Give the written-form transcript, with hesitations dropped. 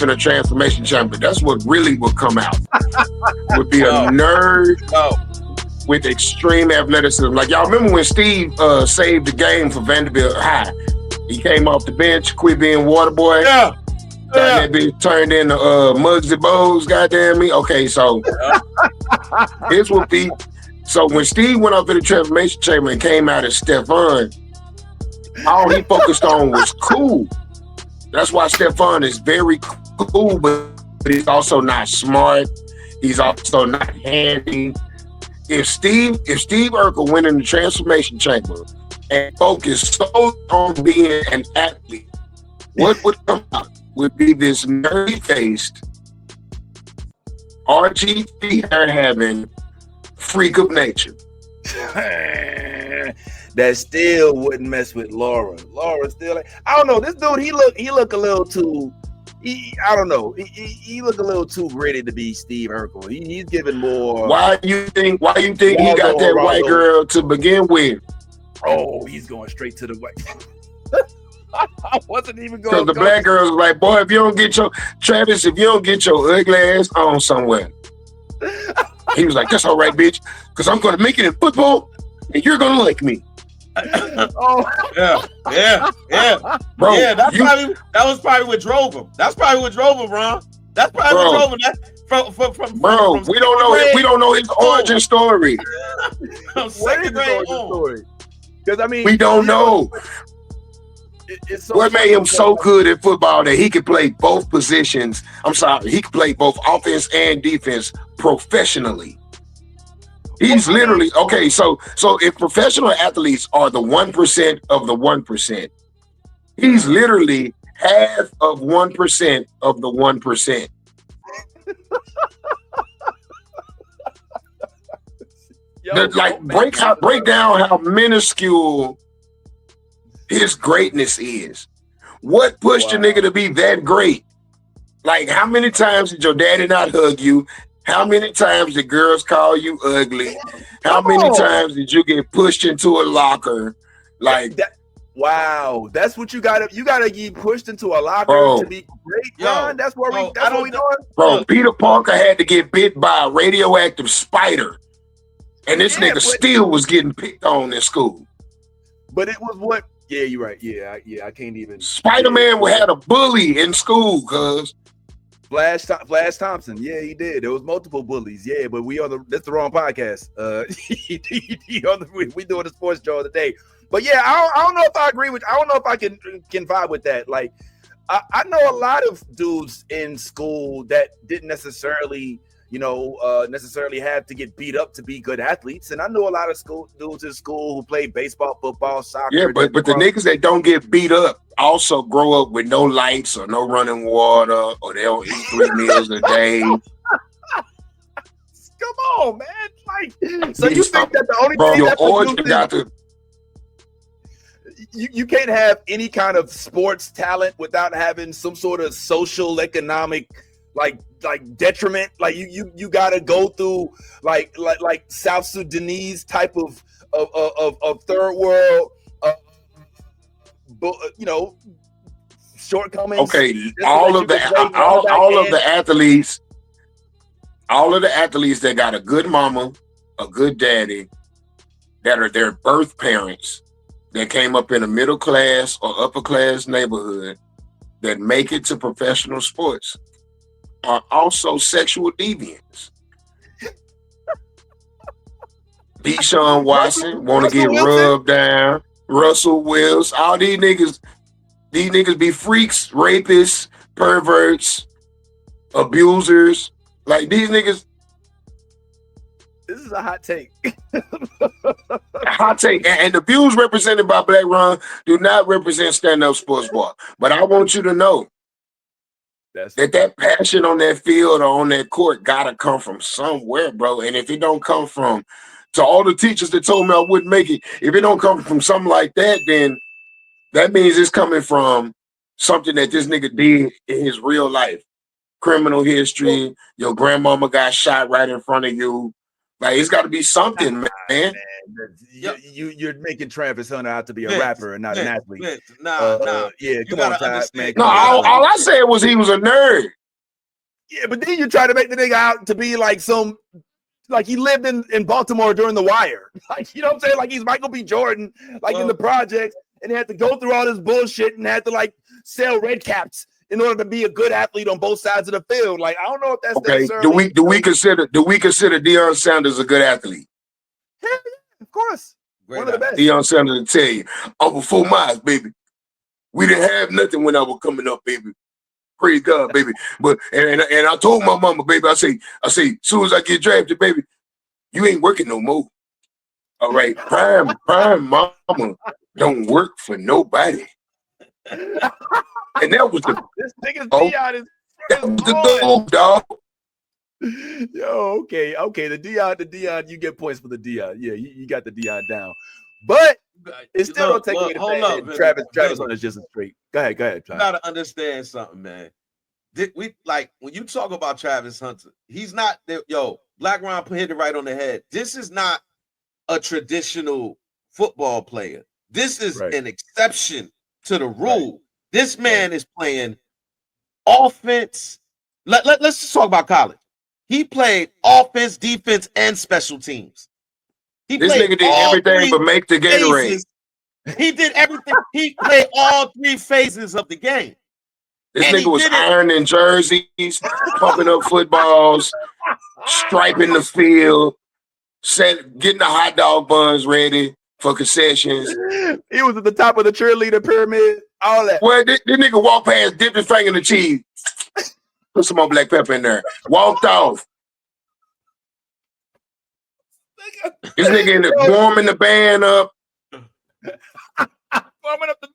in a transformation chamber, that's what really would come out. Would be a No, nerd no. with extreme athleticism. Like y'all remember when Steve saved the game for Vanderbilt High? He came off the bench, quit being water boy. Yeah. That bitch turned into Muggsy Bogues, goddamn me. Okay, so this would be. So when Steve went up in the transformation chamber and came out as Stephon, all he focused on was cool. That's why Stephon is very cool, but he's also not smart. He's also not handy. If Steve Urkel went in the transformation chamber and focused so on being an athlete, what would come out would be this nerdy-faced, RG3 hair-having freak of nature. That still wouldn't mess with Laura. Laura still like, I don't know. This dude, he look a little too. I don't know. He look a little too gritty to be Steve Urkel. He's giving more. Why you think he got that white girl to begin with? Oh, he's going straight to the white. I wasn't even going. Because the black girls was like, boy, if you don't get your ugly ass on somewhere. He was like, that's all right, bitch, because I'm gonna make it in football and you're gonna like me. Oh yeah, bro. Yeah, that was probably what drove him. That's probably what drove him, Ron. That's probably what drove him. From we don't know his origin story. From second grade on. Because I mean, we don't know. So what made him so good at football that he could play both positions? I'm sorry, he could play both offense and defense professionally. He's literally okay. So if professional athletes are the 1% of the 1%, he's literally half of 1% of the 1%. Break down how minuscule his greatness is. What pushed the nigga to be that great? Like, how many times did your daddy not hug you? How many times did girls call you ugly? How many times did you get pushed into a locker? Like that. Wow, that's what you gotta get pushed into a locker to be great, John. That's what we doing. Bro, Peter Parker had to get bit by a radioactive spider. And this nigga still was getting picked on in school. But it was what? Yeah, you're right. Yeah, I can't even. Spider-Man had a bully in school, cuz. Flash Thompson. Yeah, he did. There was multiple bullies. Yeah, but that's the wrong podcast. We doing the sports show today. But yeah, I don't know if I agree with. I don't know if I can vibe with that. Like, I know a lot of dudes in school that didn't necessarily have to get beat up to be good athletes. And I know a lot of dudes in school who play baseball, football, soccer. Yeah, but the niggas that don't get beat up also grow up with no lights or no running water, or they don't eat 3 meals a day. Come on, man. Like, so you think that the only thing that produces... You can't have any kind of sports talent without having some sort of social, economic, like detriment. Like you gotta go through like South Sudanese type of third world, shortcomings. Okay, all of the athletes that got a good mama, a good daddy, that are their birth parents, that came up in a middle class or upper class neighborhood, that make it to professional sports, are also sexual deviants. Deshaun Watson want to get rubbed down. Russell Wilson, all these niggas be freaks, rapists, perverts, abusers. Like, these niggas. This is a hot take. Hot take. And the views represented by Black Ron do not represent stand-up sports bar. But I want you to know that passion on that field or on that court gotta come from somewhere, bro. And if it don't come from, to all the teachers that told me I wouldn't make it, if it don't come from something like that, then that means it's coming from something that this nigga did in his real life. Criminal history, your grandmama got shot right in front of you. Like it's got to be something, man. You're making Travis Hunter out to be a rapper and not an athlete. Yeah, come on, Ty, man. No, all I said was he was a nerd. Yeah, but then you try to make the nigga out to be like like he lived in Baltimore during The Wire. Like, you know what I'm saying? Like he's Michael B. Jordan, like in the project, and he had to go through all this bullshit and had to like sell red caps in order to be a good athlete on both sides of the field. Like, I don't know if that's okay. necessarily. Do we consider Deion Sanders a good athlete? Yeah, of course. One of the best. Deion Sanders will tell you, over 4 miles, baby. We didn't have nothing when I was coming up, baby. Praise God, baby. But and I told my mama, baby, I say, soon as I get drafted, baby, you ain't working no more. All right, prime mama don't work for nobody. And that was this nigga's Deion is that was the goal, dog. Yo, okay. The Deion, you get points for the Deion. Yeah, you got the Deion down. But it still don't take away the fact that Travis Hunter is just a straight. Go ahead. You gotta understand something, man. We like when you talk about Travis Hunter, he's not Black Ron hit it right on the head. This is not a traditional football player. This is an exception to the rule. Right. This man is playing offense. Let's just talk about college. He played offense, defense, and special teams. This nigga did everything but make the Gatorade. He did everything. He played all 3 phases of the game. This nigga was ironing jerseys, pumping up footballs, striping the field, getting the hot dog buns ready for concessions. He was at the top of the cheerleader pyramid, all that. Well, this nigga walked past, dipped his finger in the cheese, put some more black pepper in there, walked off. This nigga warming the band up. Warming up the